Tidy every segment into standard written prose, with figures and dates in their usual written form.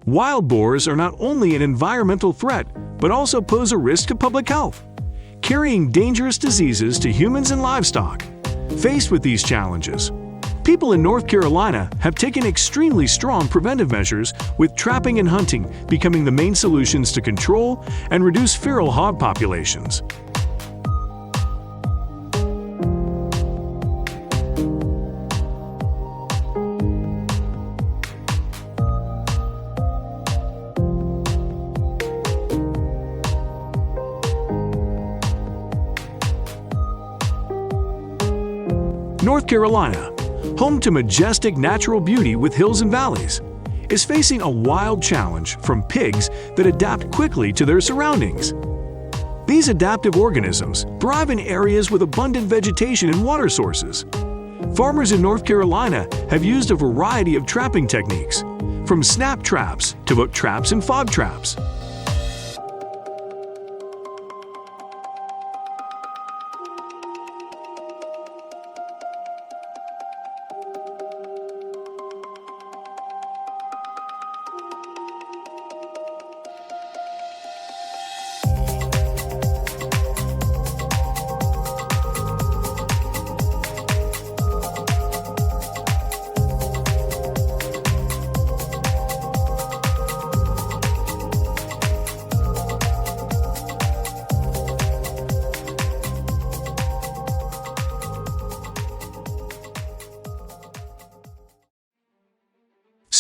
Wild boars are not only an environmental threat, but also pose a risk to public health, carrying dangerous diseases to humans and livestock. Faced with these challenges, people in North Carolina have taken extremely strong preventive measures, with trapping and hunting becoming the main solutions to control and reduce feral hog populations. North Carolina, home to majestic natural beauty with hills and valleys, is facing a wild challenge from pigs that adapt quickly to their surroundings. These adaptive organisms thrive in areas with abundant vegetation and water sources. Farmers in North Carolina have used a variety of trapping techniques, from snap traps to boat traps and fog traps.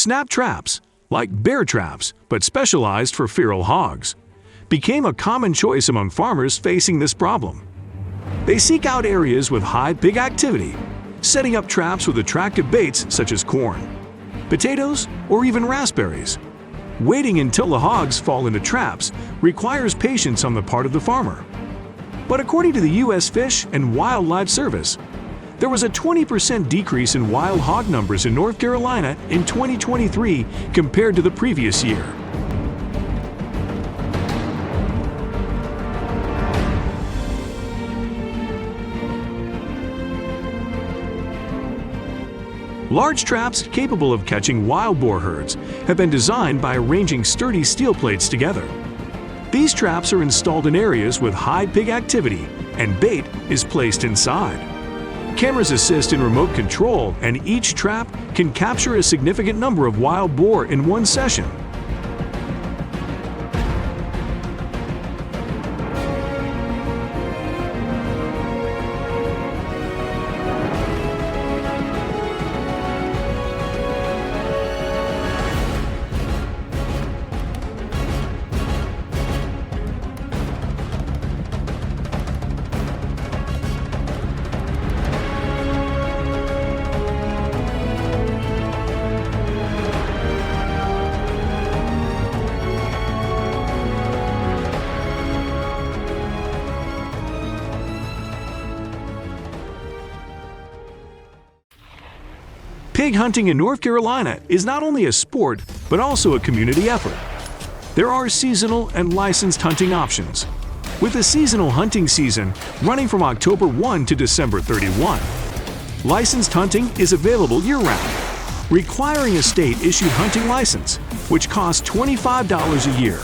Snap traps, like bear traps but specialized for feral hogs, became a common choice among farmers facing this problem. They seek out areas with high pig activity, setting up traps with attractive baits such as corn, potatoes, or even raspberries. Waiting until the hogs fall into traps requires patience on the part of the farmer. But according to the U.S. Fish and Wildlife Service, there was a 20% decrease in wild hog numbers in North Carolina in 2023 compared to the previous year. Large traps capable of catching wild boar herds have been designed by arranging sturdy steel plates together. These traps are installed in areas with high pig activity, and bait is placed inside. Cameras assist in remote control, and each trap can capture a significant number of wild boar in one session. Pig hunting in North Carolina is not only a sport, but also a community effort. There are seasonal and licensed hunting options, with the seasonal hunting season running from October 1 to December 31. Licensed hunting is available year-round, requiring a state-issued hunting license, which costs $25 a year.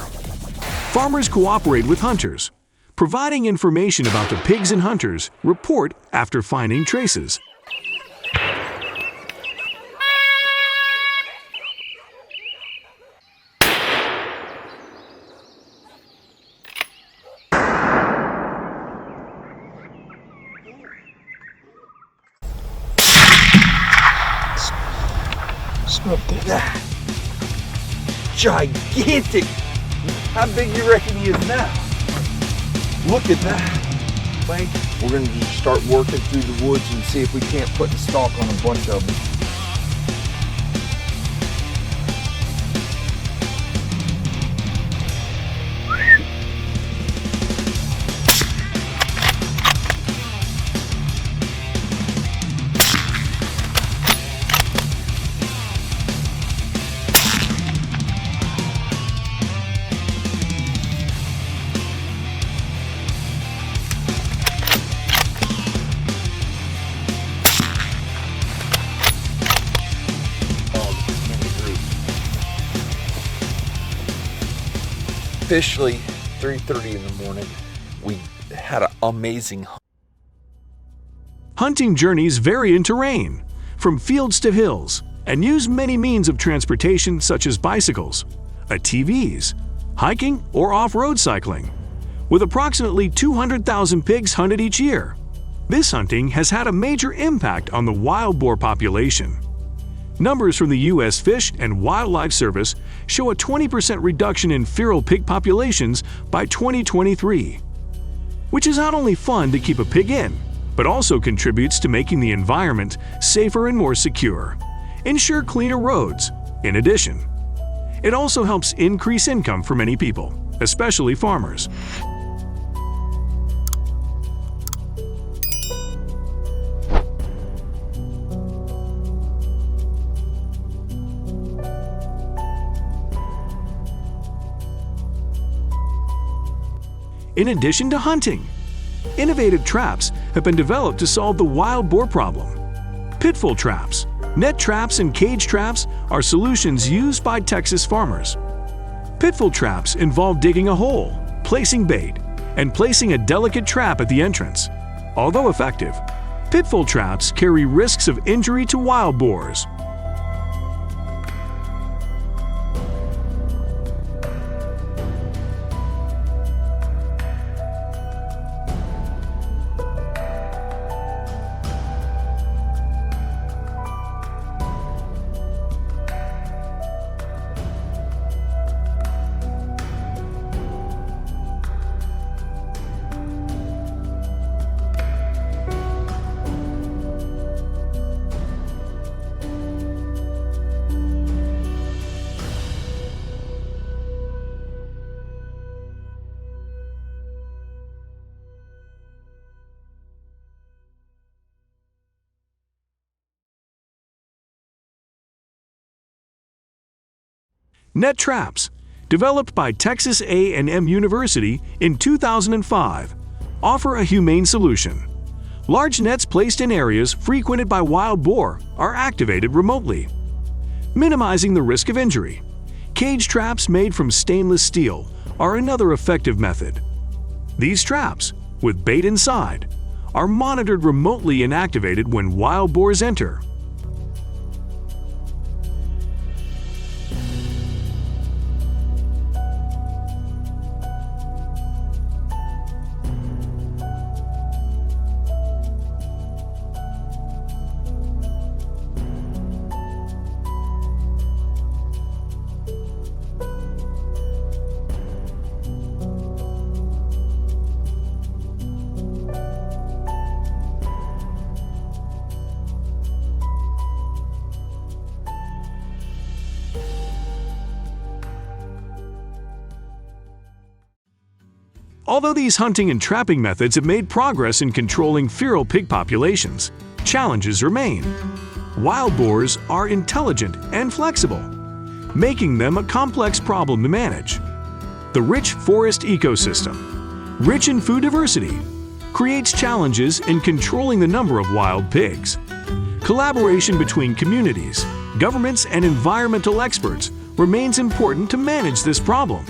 Farmers cooperate with hunters, providing information about the pigs and hunters report after finding traces. Look at that. Gigantic. How big do you reckon he is now? Look at that. Like, we're going to just start working through the woods and see if we can't put the stalk on a bunch of them. officially 3:30 in the morning. We had an amazing hunt. Hunting journeys vary in terrain, from fields to hills, and use many means of transportation such as bicycles, ATVs, hiking, or off-road cycling. With approximately 200,000 pigs hunted each year, this hunting has had a major impact on the wild boar population. Numbers from the U.S. Fish and Wildlife Service show a 20% reduction in feral pig populations by 2023, which is not only fun to keep a pig in, but also contributes to making the environment safer and more secure. Ensure cleaner roads. In addition, it also helps increase income for many people, especially farmers. In addition to hunting, innovative traps have been developed to solve the wild boar problem. Pitfall traps, net traps, and cage traps are solutions used by Texas farmers. Pitfall traps involve digging a hole, placing bait, and placing a delicate trap at the entrance. Although effective, pitfall traps carry risks of injury to wild boars. Net traps, developed by Texas A&M University in 2005, offer a humane solution. Large nets placed in areas frequented by wild boar are activated remotely, minimizing the risk of injury. Cage traps made from stainless steel are another effective method. These traps, with bait inside, are monitored remotely and activated when wild boars enter. Although these hunting and trapping methods have made progress in controlling feral pig populations, challenges remain. Wild boars are intelligent and flexible, making them a complex problem to manage. The rich forest ecosystem, rich in food diversity, creates challenges in controlling the number of wild pigs. Collaboration between communities, governments, and environmental experts remains important to manage this problem.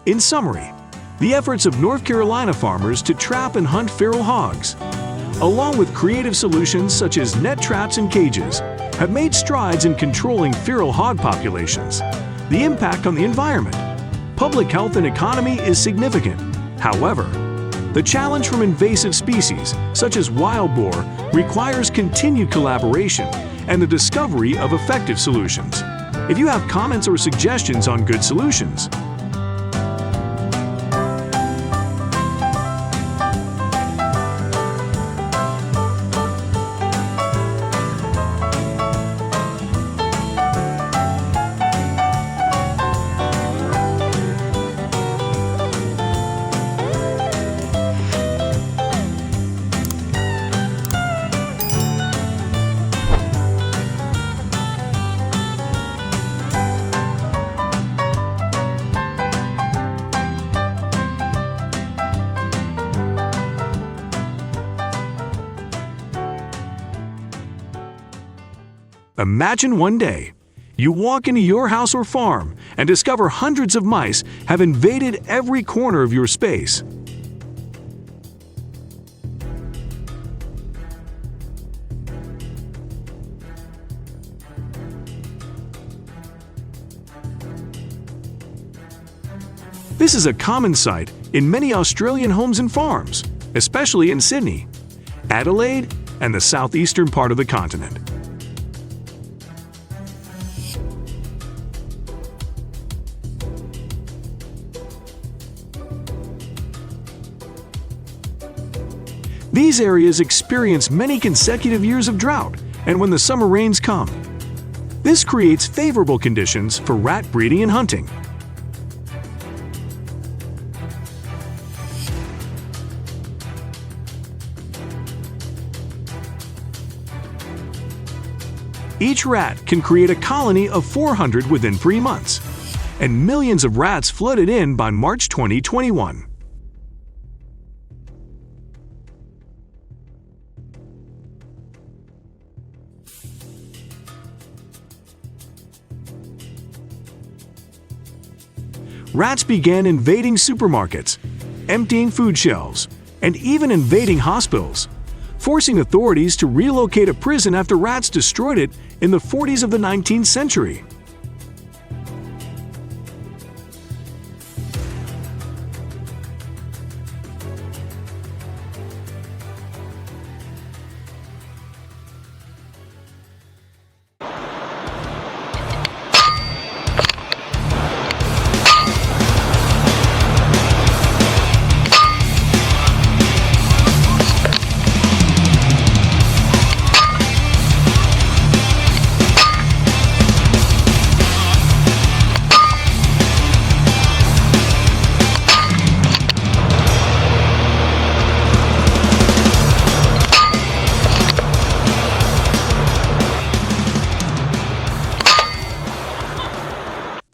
In summary, the efforts of North Carolina farmers to trap and hunt feral hogs, along with creative solutions such as net traps and cages, have made strides in controlling feral hog populations. The impact on the environment, public health and economy is significant. However, the challenge from invasive species, such as wild boar, requires continued collaboration and the discovery of effective solutions. If you have comments or suggestions on good solutions, imagine one day you walk into your house or farm and discover hundreds of mice have invaded every corner of your space. This is a common sight in many Australian homes and farms, especially in Sydney, Adelaide, and the southeastern part of the continent. These areas experience many consecutive years of drought, and when the summer rains come, this creates favorable conditions for rat breeding and hunting. Each rat can create a colony of 400 within 3 months, and millions of rats flooded in by March 2021. Rats began invading supermarkets, emptying food shelves, and even invading hospitals, forcing authorities to relocate a prison after rats destroyed it in the 40s of the 19th century.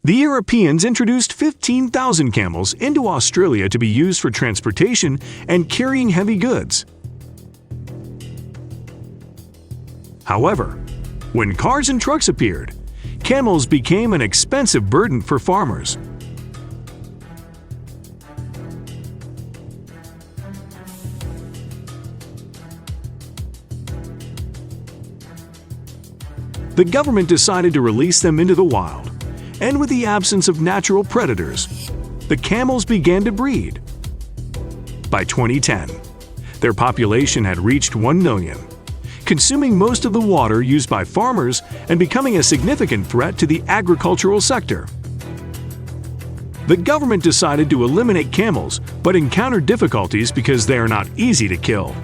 The Europeans introduced 15,000 camels into Australia to be used for transportation and carrying heavy goods. However, when cars and trucks appeared, camels became an expensive burden for farmers. The government decided to release them into the wild. And with the absence of natural predators, the camels began to breed. By 2010, their population had reached 1 million, consuming most of the water used by farmers and becoming a significant threat to the agricultural sector. The government decided to eliminate camels, but encountered difficulties because they are not easy to kill.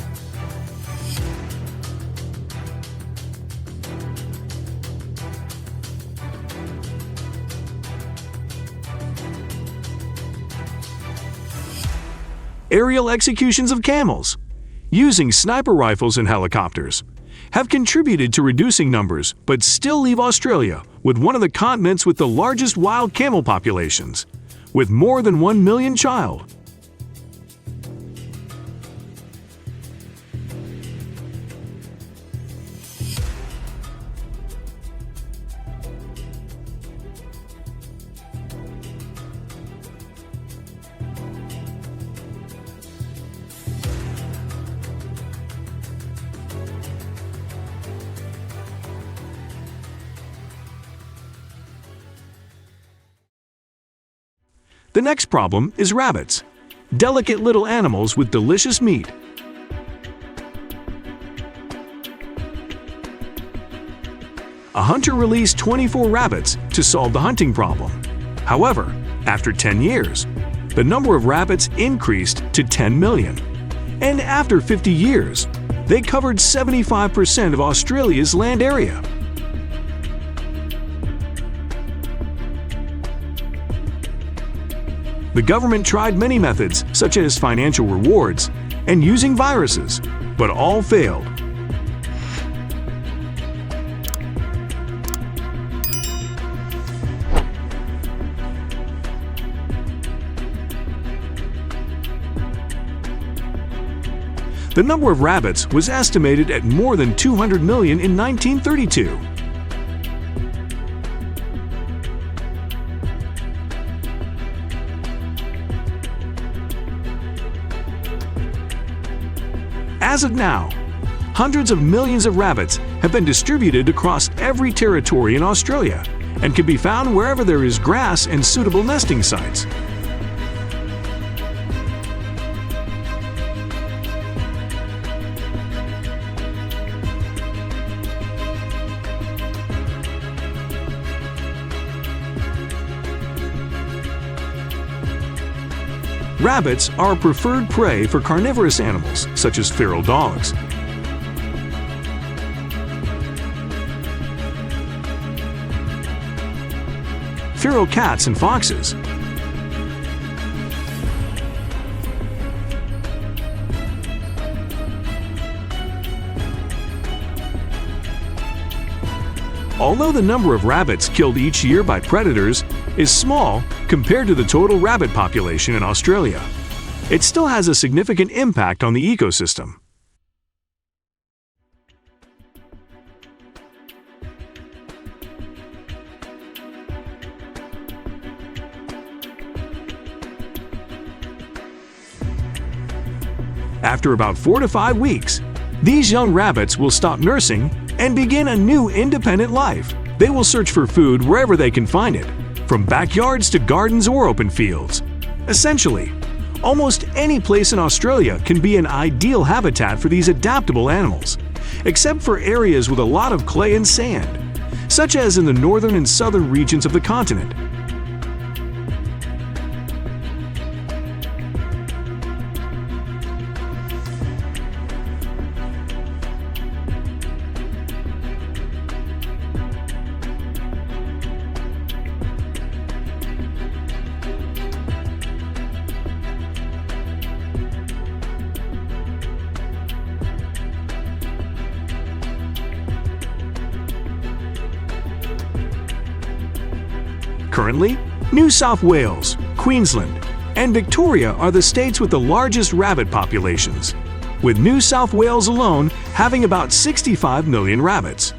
Aerial executions of camels, using sniper rifles and helicopters, have contributed to reducing numbers but still leave Australia with one of the continents with the largest wild camel populations, with more than 1 million child. The next problem is rabbits. Delicate little animals with delicious meat. A hunter released 24 rabbits to solve the hunting problem. However, after 10 years, the number of rabbits increased to 10 million. And after 50 years, they covered 75% of Australia's land area. The government tried many methods, such as financial rewards and using viruses, but all failed. The number of rabbits was estimated at more than 200 million in 1932. As of now, hundreds of millions of rabbits have been distributed across every territory in Australia and can be found wherever there is grass and suitable nesting sites. Rabbits are a preferred prey for carnivorous animals, such as feral dogs. Feral cats and foxes. Although the number of rabbits killed each year by predators is small compared to the total rabbit population in Australia, it still has a significant impact on the ecosystem. After about 4 to 5 weeks, these young rabbits will stop nursing and begin a new independent life. They will search for food wherever they can find it, from backyards to gardens or open fields. Essentially, almost any place in Australia can be an ideal habitat for these adaptable animals, except for areas with a lot of clay and sand, such as in the northern and southern regions of the continent. Currently, New South Wales, Queensland, and Victoria are the states with the largest rabbit populations, with New South Wales alone having about 65 million rabbits.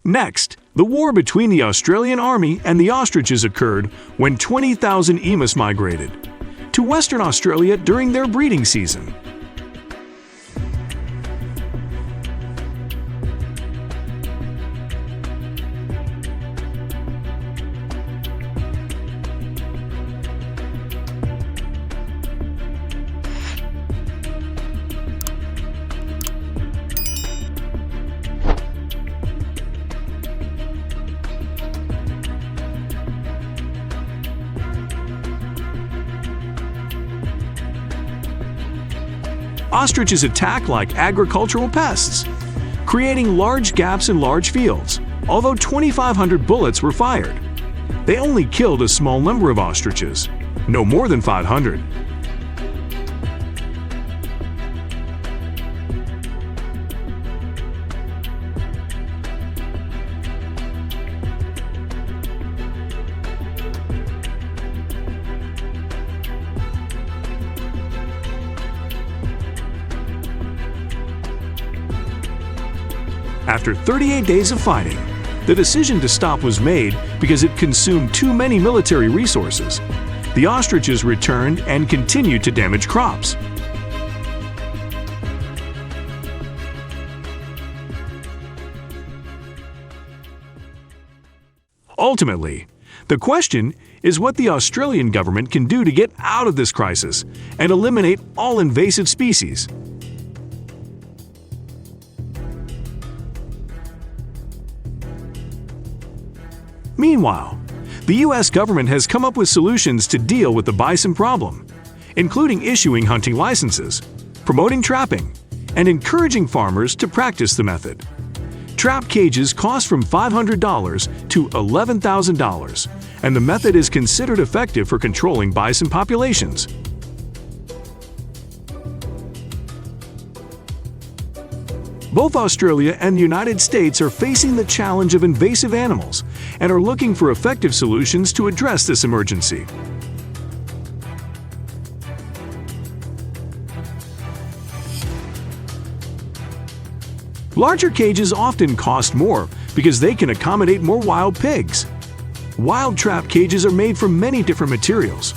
Next, the war between the Australian Army and the ostriches occurred when 20,000 emus migrated to Western Australia during their breeding season. Ostriches attack like agricultural pests, creating large gaps in large fields. Although 2,500 bullets were fired, they only killed a small number of ostriches, no more than 500. After 38 days of fighting, the decision to stop was made because it consumed too many military resources. The ostriches returned and continued to damage crops. Ultimately, the question is what the Australian government can do to get out of this crisis and eliminate all invasive species. Meanwhile, the U.S. government has come up with solutions to deal with the bison problem, including issuing hunting licenses, promoting trapping, and encouraging farmers to practice the method. Trap cages cost from $500 to $11,000, and the method is considered effective for controlling bison populations. Both Australia and the United States are facing the challenge of invasive animals and are looking for effective solutions to address this emergency. Larger cages often cost more because they can accommodate more wild pigs. Wild trap cages are made from many different materials,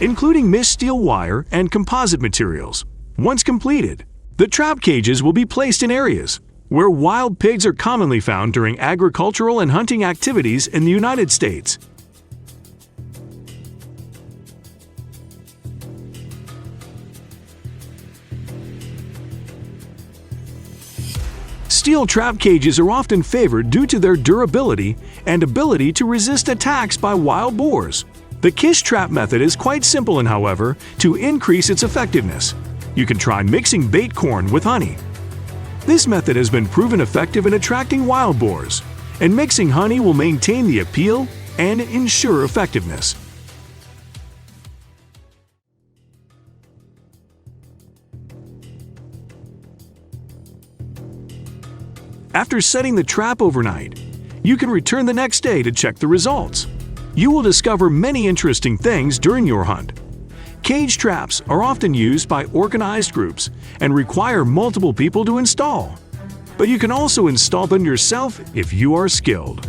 including mesh steel wire and composite materials. Once completed, the trap cages will be placed in areas where wild pigs are commonly found during agricultural and hunting activities in the United States. Steel trap cages are often favored due to their durability and ability to resist attacks by wild boars. The kish trap method is quite simple and, however, to increase its effectiveness, you can try mixing bait corn with honey. This method has been proven effective in attracting wild boars, and mixing honey will maintain the appeal and ensure effectiveness. After setting the trap overnight, you can return the next day to check the results. You will discover many interesting things during your hunt. Cage traps are often used by organized groups and require multiple people to install, but you can also install them yourself if you are skilled.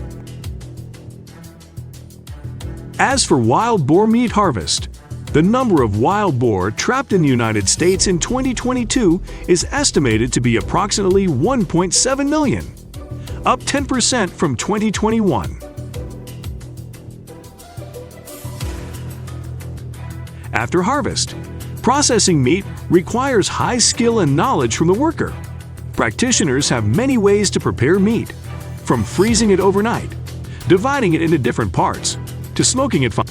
As for wild boar meat harvest, the number of wild boar trapped in the United States in 2022 is estimated to be approximately 1.7 million, up 10% from 2021. After harvest, processing meat requires high skill and knowledge from the worker. Practitioners have many ways to prepare meat, from freezing it overnight, dividing it into different parts, to smoking it fine.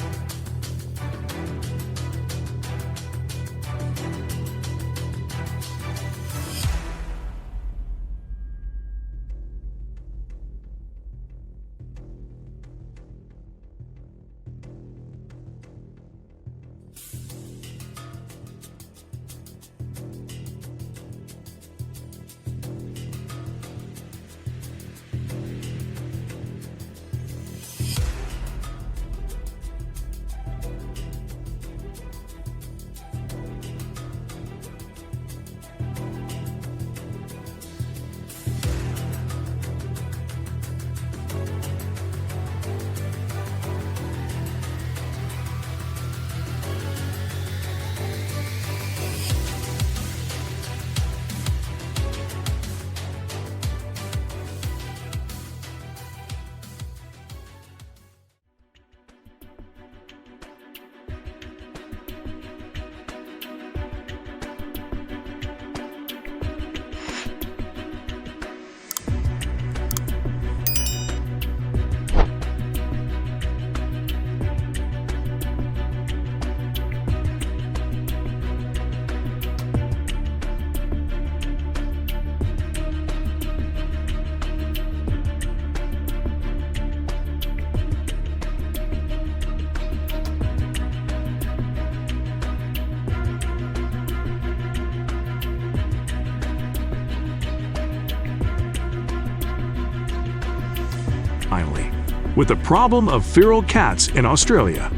with the problem of feral cats in Australia.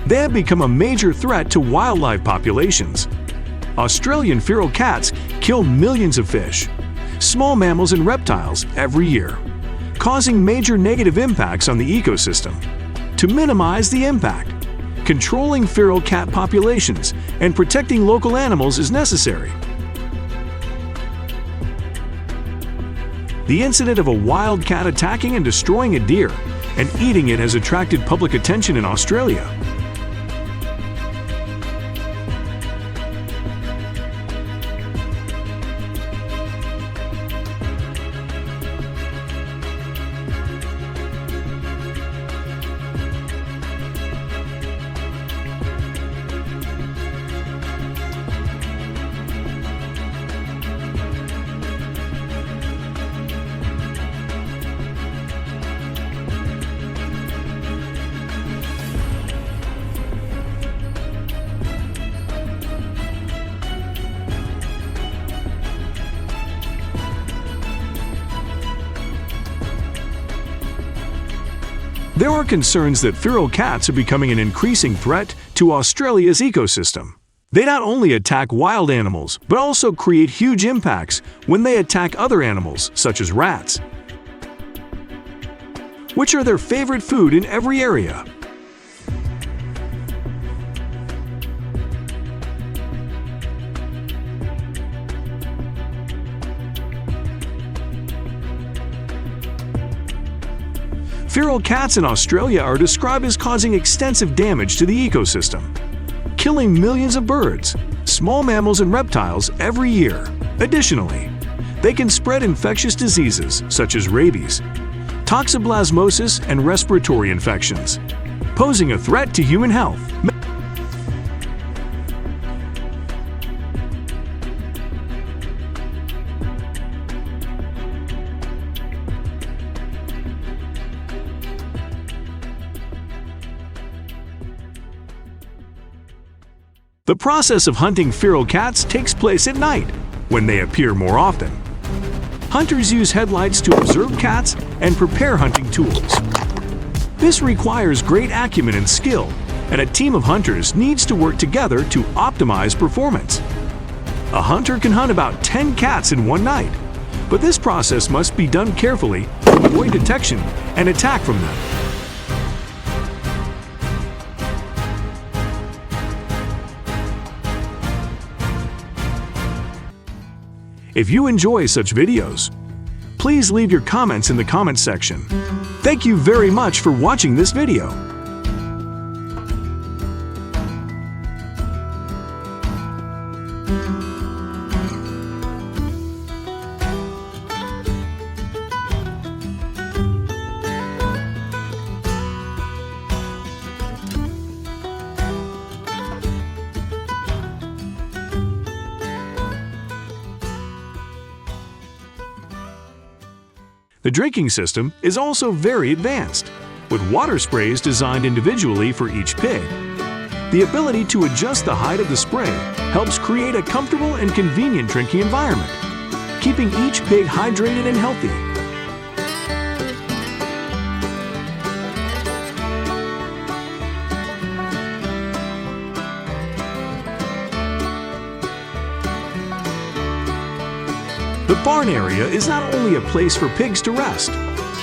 They have become a major threat to wildlife populations. Australian feral cats kill millions of fish, small mammals and reptiles every year, causing major negative impacts on the ecosystem. To minimize the impact, controlling feral cat populations and protecting local animals is necessary. The incident of a wild cat attacking and destroying a deer and eating it has attracted public attention in Australia. There are concerns that feral cats are becoming an increasing threat to Australia's ecosystem. They not only attack wild animals, but also create huge impacts when they attack other animals, such as rats, which are their favorite food in every area. Feral cats in Australia are described as causing extensive damage to the ecosystem, killing millions of birds, small mammals and reptiles every year. Additionally, they can spread infectious diseases such as rabies, toxoplasmosis, and respiratory infections, posing a threat to human health. The process of hunting feral cats takes place at night, when they appear more often. Hunters use headlights to observe cats and prepare hunting tools. This requires great acumen and skill, and a team of hunters needs to work together to optimize performance. A hunter can hunt about 10 cats in one night, but this process must be done carefully to avoid detection and attack from them. If you enjoy such videos, please leave your comments in the comments section. Thank you very much for watching this video. The drinking system is also very advanced, with water sprays designed individually for each pig. The ability to adjust the height of the spray helps create a comfortable and convenient drinking environment, keeping each pig hydrated and healthy. The barn area is not only a place for pigs to rest,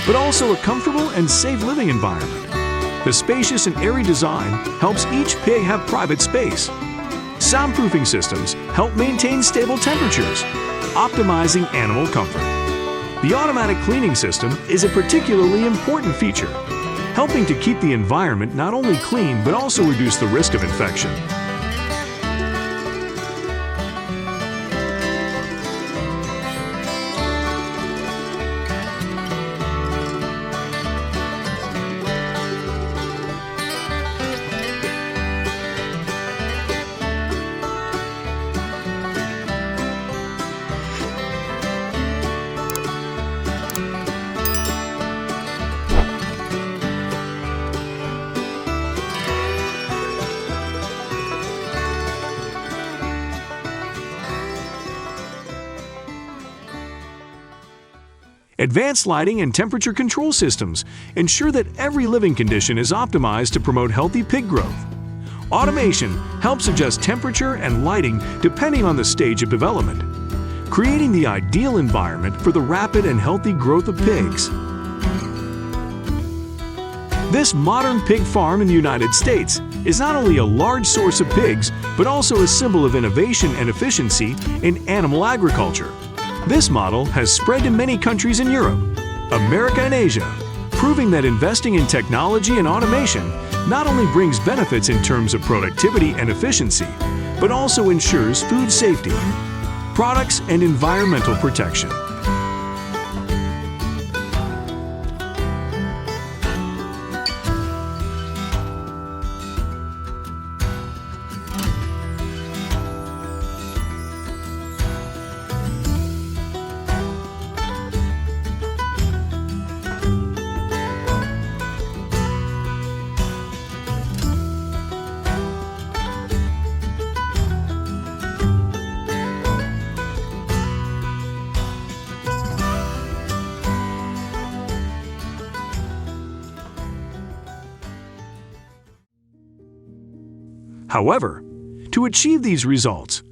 but also a comfortable and safe living environment. The spacious and airy design helps each pig have private space. Soundproofing systems help maintain stable temperatures, optimizing animal comfort. The automatic cleaning system is a particularly important feature, helping to keep the environment not only clean but also reduce the risk of infection. Advanced lighting and temperature control systems ensure that every living condition is optimized to promote healthy pig growth. Automation helps adjust temperature and lighting depending on the stage of development, creating the ideal environment for the rapid and healthy growth of pigs. This modern pig farm in the United States is not only a large source of pigs, but also a symbol of innovation and efficiency in animal agriculture. This model has spread to many countries in Europe, America, and Asia, proving that investing in technology and automation not only brings benefits in terms of productivity and efficiency, but also ensures food safety, products, and environmental protection. However, to achieve these results,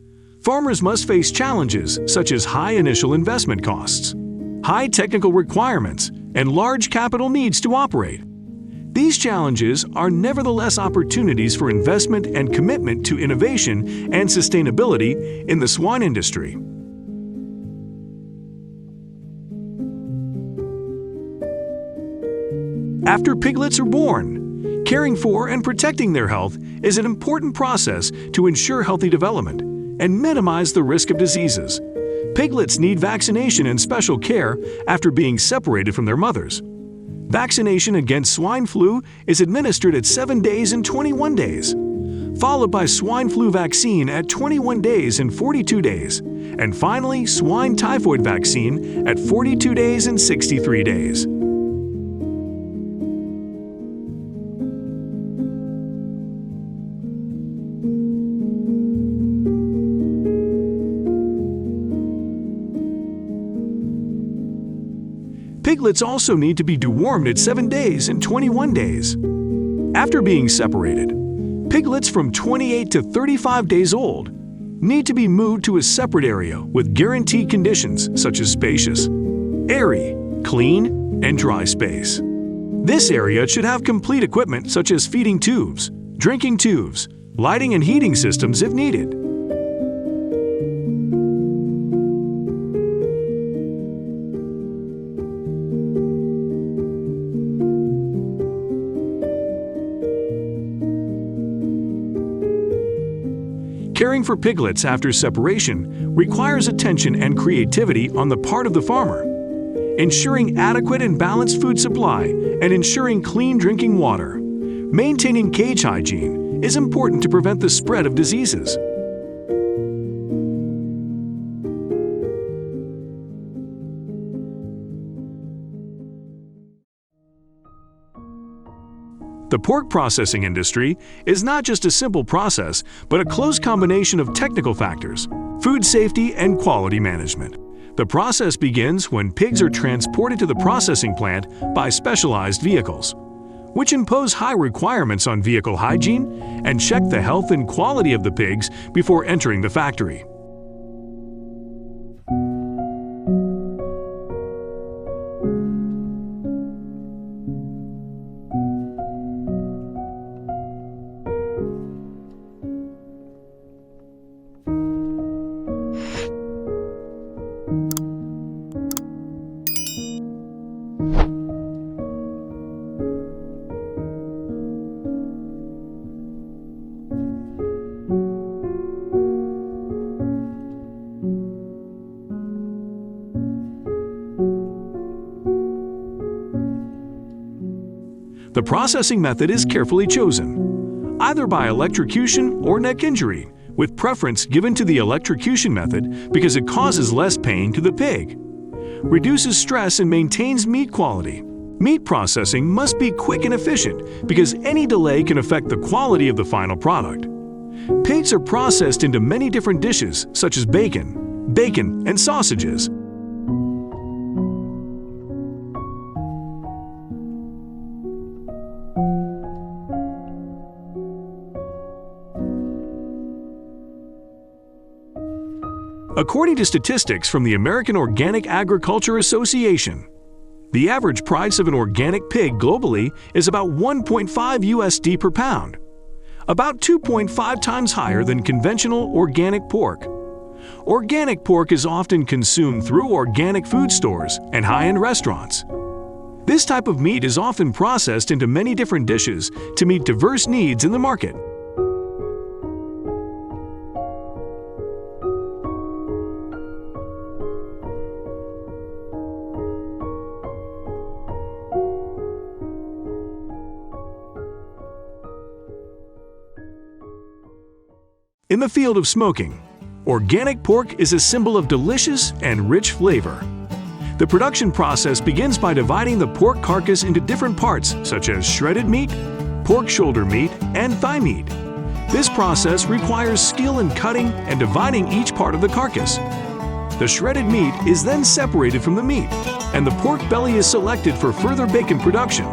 farmers must face challenges such as high initial investment costs, high technical requirements, and large capital needs to operate. These challenges are nevertheless opportunities for investment and commitment to innovation and sustainability in the swine industry. After piglets are born, caring for and protecting their health is an important process to ensure healthy development and minimize the risk of diseases. Piglets need vaccination and special care after being separated from their mothers. Vaccination against swine flu is administered at 7 days and 21 days, followed by swine flu vaccine at 21 days and 42 days, and finally swine typhoid vaccine at 42 days and 63 days. Piglets also need to be dewormed at 7 days and 21 days. After being separated, piglets from 28 to 35 days old need to be moved to a separate area with guaranteed conditions such as spacious, airy, clean, and dry space. This area should have complete equipment such as feeding tubes, drinking tubes, lighting and heating systems if needed. Caring for piglets after separation requires attention and creativity on the part of the farmer. Ensuring adequate and balanced food supply and ensuring clean drinking water. Maintaining cage hygiene is important to prevent the spread of diseases. The pork processing industry is not just a simple process, but a close combination of technical factors, food safety, and quality management. The process begins when pigs are transported to the processing plant by specialized vehicles, which impose high requirements on vehicle hygiene and check the health and quality of the pigs before entering the factory. The processing method is carefully chosen, either by electrocution or neck injury, with preference given to the electrocution method because it causes less pain to the pig, reduces stress, and maintains meat quality. Meat processing must be quick and efficient because any delay can affect the quality of the final product. Pigs are processed into many different dishes such as bacon, and sausages. According to statistics from the American Organic Agriculture Association, the average price of an organic pig globally is about 1.5 USD per pound, about 2.5 times higher than conventional organic pork. Organic pork is often consumed through organic food stores and high-end restaurants. This type of meat is often processed into many different dishes to meet diverse needs in the market. In the field of smoking, organic pork is a symbol of delicious and rich flavor. The production process begins by dividing the pork carcass into different parts such as shredded meat, pork shoulder meat, and thigh meat. This process requires skill in cutting and dividing each part of the carcass. The shredded meat is then separated from the meat, and the pork belly is selected for further bacon production.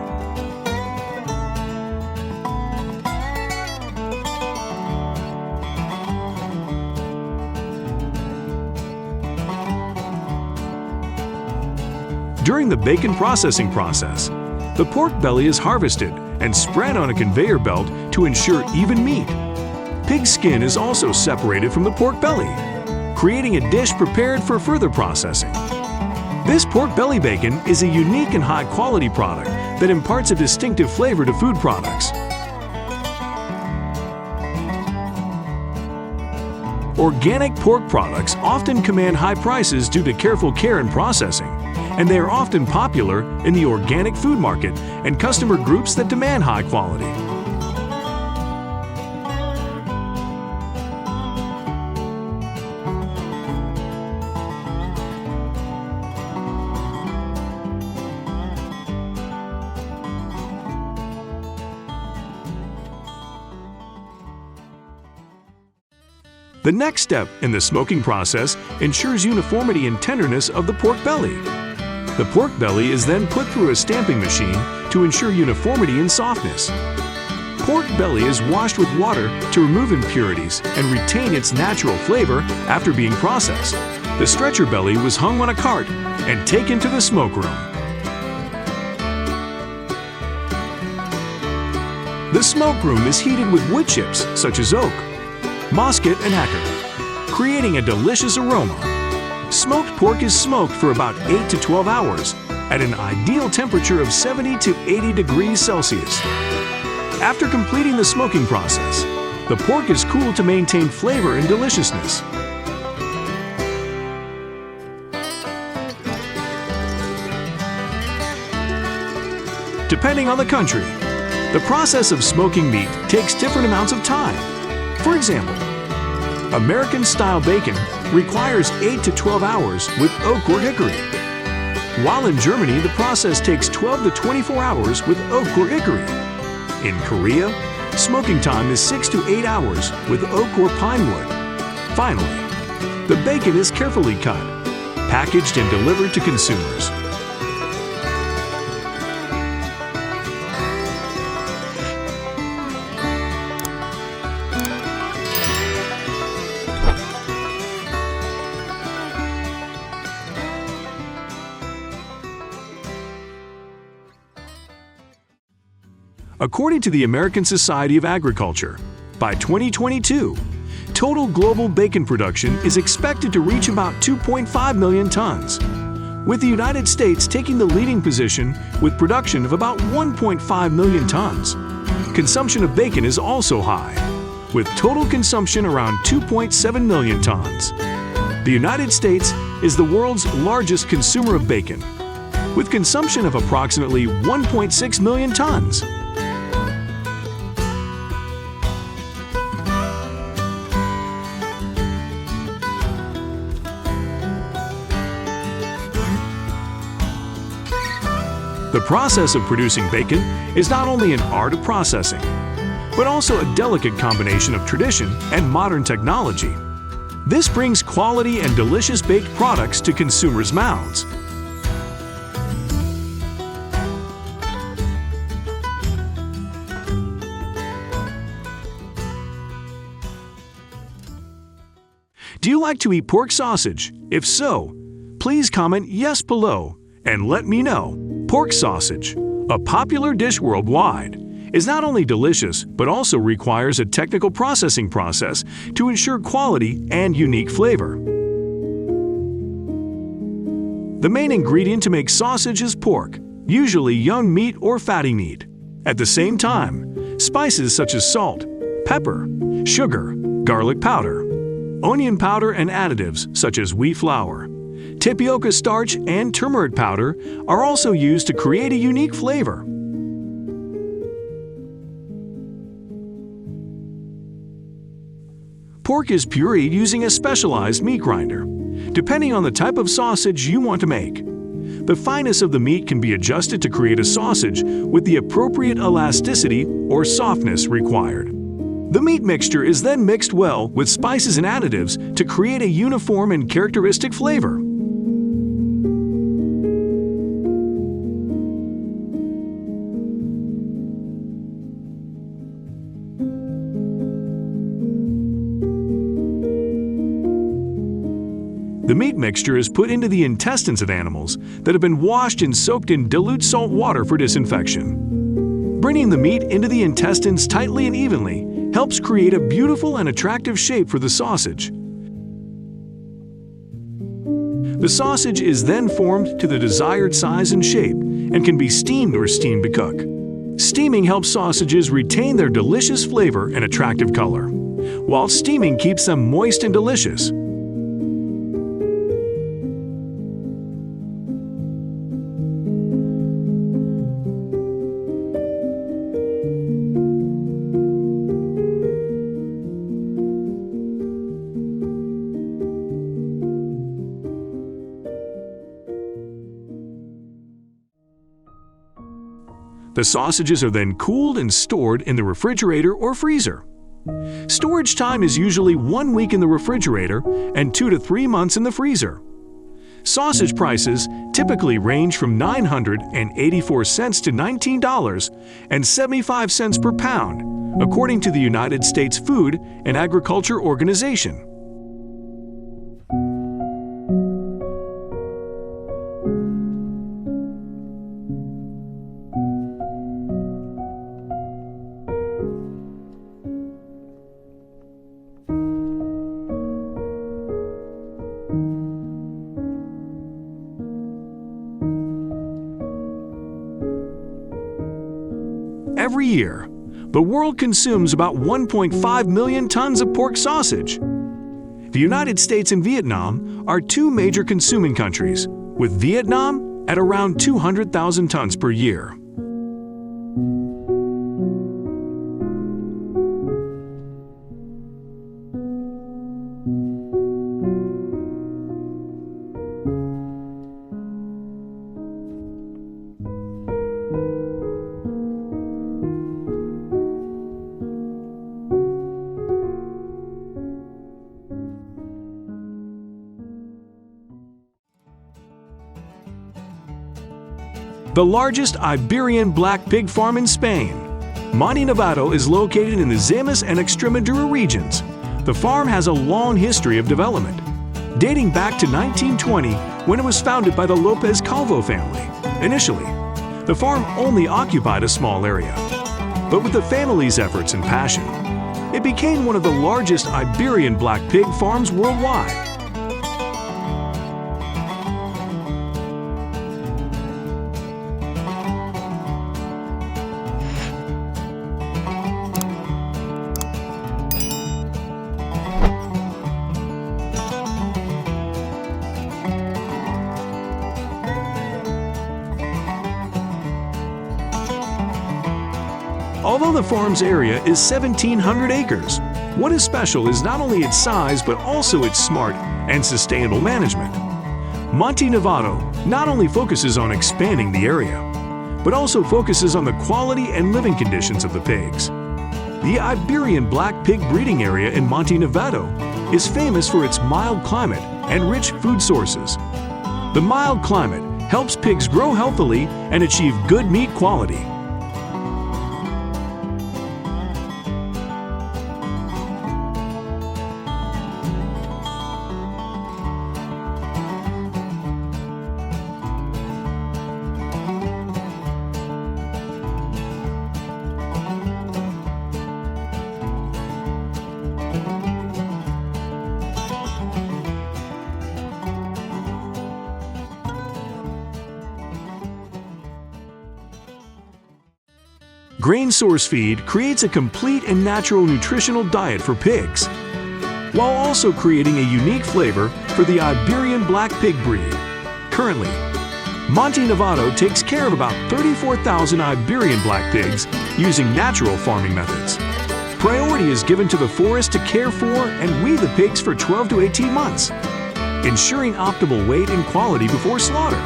During the bacon processing process, the pork belly is harvested and spread on a conveyor belt to ensure even meat. Pig skin is also separated from the pork belly, creating a dish prepared for further processing. This pork belly bacon is a unique and high-quality product that imparts a distinctive flavor to food products. Organic pork products often command high prices due to careful care and processing, and they are often popular in the organic food market and customer groups that demand high quality. The next step in the smoking process ensures uniformity and tenderness of the pork belly. The pork belly is then put through a stamping machine to ensure uniformity and softness. Pork belly is washed with water to remove impurities and retain its natural flavor after being processed. The stretcher belly was hung on a cart and taken to the smoke room. The smoke room is heated with wood chips such as oak, musket, and acker, creating a delicious aroma. Smoked pork is smoked for about 8 to 12 hours at an ideal temperature of 70 to 80 degrees Celsius. After completing the smoking process, the pork is cooled to maintain flavor and deliciousness. Depending on the country, the process of smoking meat takes different amounts of time. For example, American-style bacon requires 8 to 12 hours with oak or hickory, while in Germany the process takes 12 to 24 hours with oak or hickory. In Korea, smoking time is 6 to 8 hours with oak or pine wood. Finally, the bacon is carefully cut, packaged and delivered to consumers. According to the American Society of Agriculture, by 2022, total global bacon production is expected to reach about 2.5 million tons, with the United States taking the leading position with production of about 1.5 million tons. Consumption of bacon is also high, with total consumption around 2.7 million tons. The United States is the world's largest consumer of bacon, with consumption of approximately 1.6 million tons. The process of producing bacon is not only an art of processing, but also a delicate combination of tradition and modern technology. This brings quality and delicious baked products to consumers' mouths. Do you like to eat pork sausage? If so, please comment yes below and let me know. Pork sausage, a popular dish worldwide, is not only delicious but also requires a technical processing process to ensure quality and unique flavor. The main ingredient to make sausage is pork, usually young meat or fatty meat. At the same time, spices such as salt, pepper, sugar, garlic powder, onion powder, and additives such as wheat flour, tapioca starch, and turmeric powder are also used to create a unique flavor. Pork is pureed using a specialized meat grinder, depending on the type of sausage you want to make. The fineness of the meat can be adjusted to create a sausage with the appropriate elasticity or softness required. The meat mixture is then mixed well with spices and additives to create a uniform and characteristic flavor. The meat mixture is put into the intestines of animals that have been washed and soaked in dilute salt water for disinfection. Bringing the meat into the intestines tightly and evenly helps create a beautiful and attractive shape for the sausage. The sausage is then formed to the desired size and shape and can be steamed or steamed to cook. Steaming helps sausages retain their delicious flavor and attractive color, while steaming keeps them moist and delicious. The sausages are then cooled and stored in the refrigerator or freezer. Storage time is usually 1 week in the refrigerator and 2 to 3 months in the freezer. Sausage prices typically range from $9.84 to $19.75 per pound, according to the United States Food and Agriculture Organization. Every year, the world consumes about 1.5 million tons of pork sausage. The United States and Vietnam are two major consuming countries, with Vietnam at around 200,000 tons per year. The largest Iberian black pig farm in Spain, Monte Nevado, is located in the Zemes and Extremadura regions. The farm has a long history of development, dating back to 1920 when it was founded by the Lopez Calvo family. Initially, the farm only occupied a small area, but with the family's efforts and passion, it became one of the largest Iberian black pig farms worldwide. Although the farm's area is 1,700 acres, what is special is not only its size but also its smart and sustainable management. Monte Nevado not only focuses on expanding the area, but also focuses on the quality and living conditions of the pigs. The Iberian black pig breeding area in Monte Nevado is famous for its mild climate and rich food sources. The mild climate helps pigs grow healthily and achieve good meat quality. Grain source feed creates a complete and natural nutritional diet for pigs, while also creating a unique flavor for the Iberian black pig breed. Currently, Monte Novato takes care of about 34,000 Iberian black pigs using natural farming methods. Priority is given to the forest to care for and weed the pigs for 12 to 18 months, ensuring optimal weight and quality before slaughter.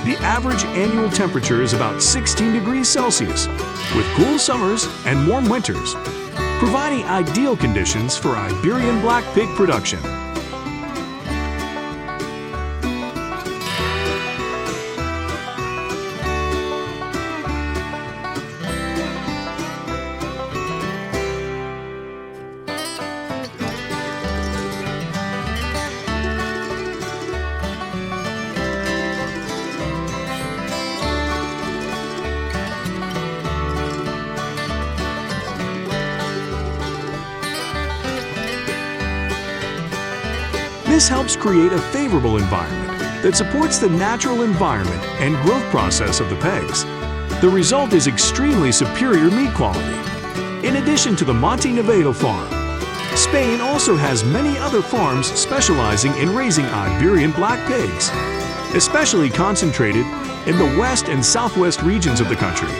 The average annual temperature is about 16 degrees Celsius, with cool summers and warm winters, providing ideal conditions for Iberian black pig production. This helps create a favorable environment that supports the natural environment and growth process of the pigs. The result is extremely superior meat quality. In addition to the Monte Novato farm, Spain also has many other farms specializing in raising Iberian black pigs, especially concentrated in the west and southwest regions of the country,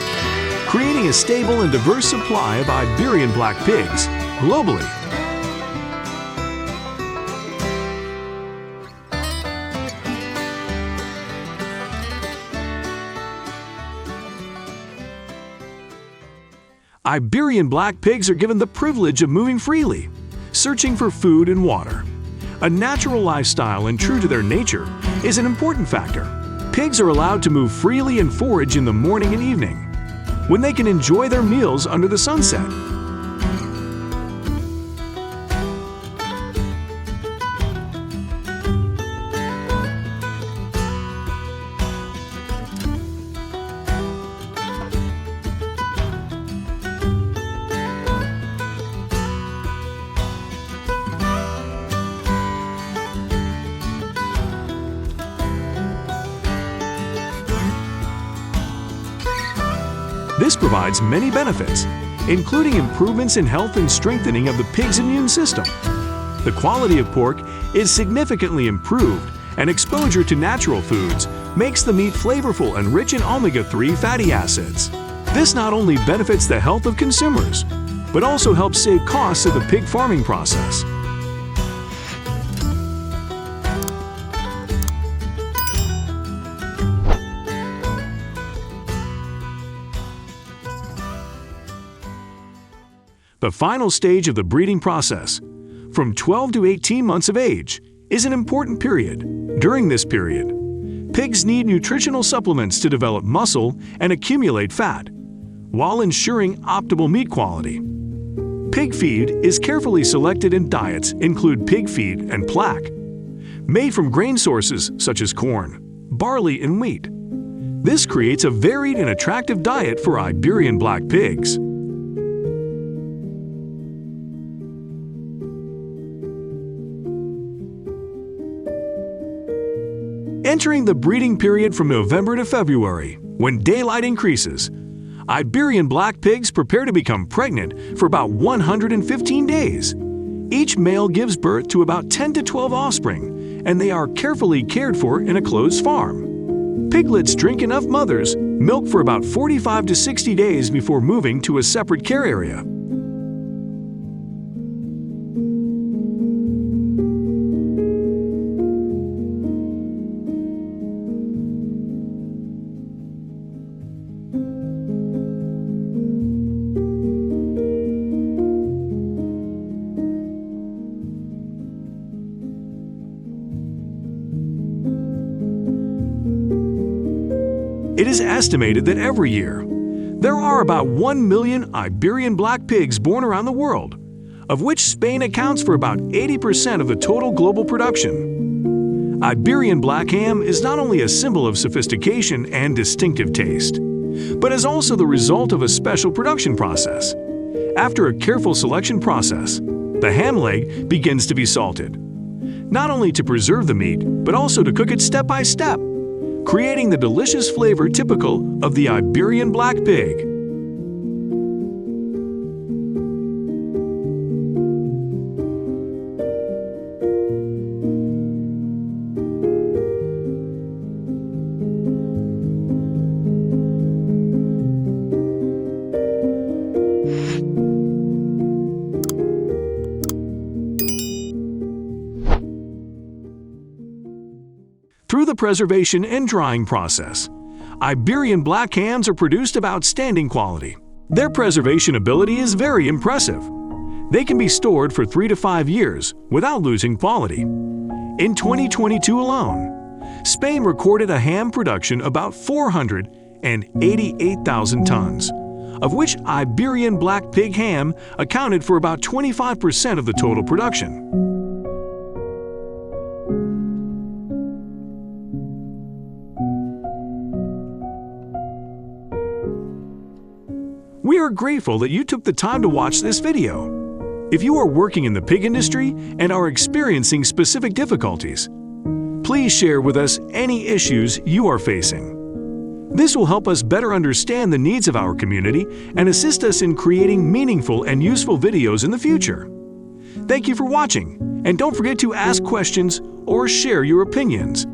creating a stable and diverse supply of Iberian black pigs globally. Iberian black pigs are given the privilege of moving freely, searching for food and water. A natural lifestyle and true to their nature is an important factor. Pigs are allowed to move freely and forage in the morning and evening, when they can enjoy their meals under the sunset. This provides many benefits, including improvements in health and strengthening of the pig's immune system. The quality of pork is significantly improved, and exposure to natural foods makes the meat flavorful and rich in omega-3 fatty acids. This not only benefits the health of consumers, but also helps save costs of the pig farming process. The final stage of the breeding process, from 12 to 18 months of age, is an important period. During this period, pigs need nutritional supplements to develop muscle and accumulate fat, while ensuring optimal meat quality. Pig feed is carefully selected, and diets include pig feed and plaque, made from grain sources such as corn, barley, and wheat. This creates a varied and attractive diet for Iberian black pigs. Entering the breeding period from November to February, when daylight increases, Iberian black pigs prepare to become pregnant for about 115 days. Each male gives birth to about 10 to 12 offspring, and they are carefully cared for in a closed farm. Piglets drink enough mother's milk for about 45 to 60 days before moving to a separate care area. It is estimated that every year, there are about 1 million Iberian black pigs born around the world, of which Spain accounts for about 80% of the total global production. Iberian black ham is not only a symbol of sophistication and distinctive taste, but is also the result of a special production process. After a careful selection process, the ham leg begins to be salted, not only to preserve the meat, but also to cook it step by step, creating the delicious flavor typical of the Iberian black pig. the preservation and drying process. Iberian black hams are produced of outstanding quality. Their preservation ability is very impressive. They can be stored for 3 to 5 years without losing quality. In 2022 alone, Spain recorded a ham production about 488,000 tons, of which Iberian black pig ham accounted for about 25% of the total production. We are grateful that you took the time to watch this video. If you are working in the pig industry and are experiencing specific difficulties, please share with us any issues you are facing. This will help us better understand the needs of our community and assist us in creating meaningful and useful videos in the future. Thank you for watching, and don't forget to ask questions or share your opinions.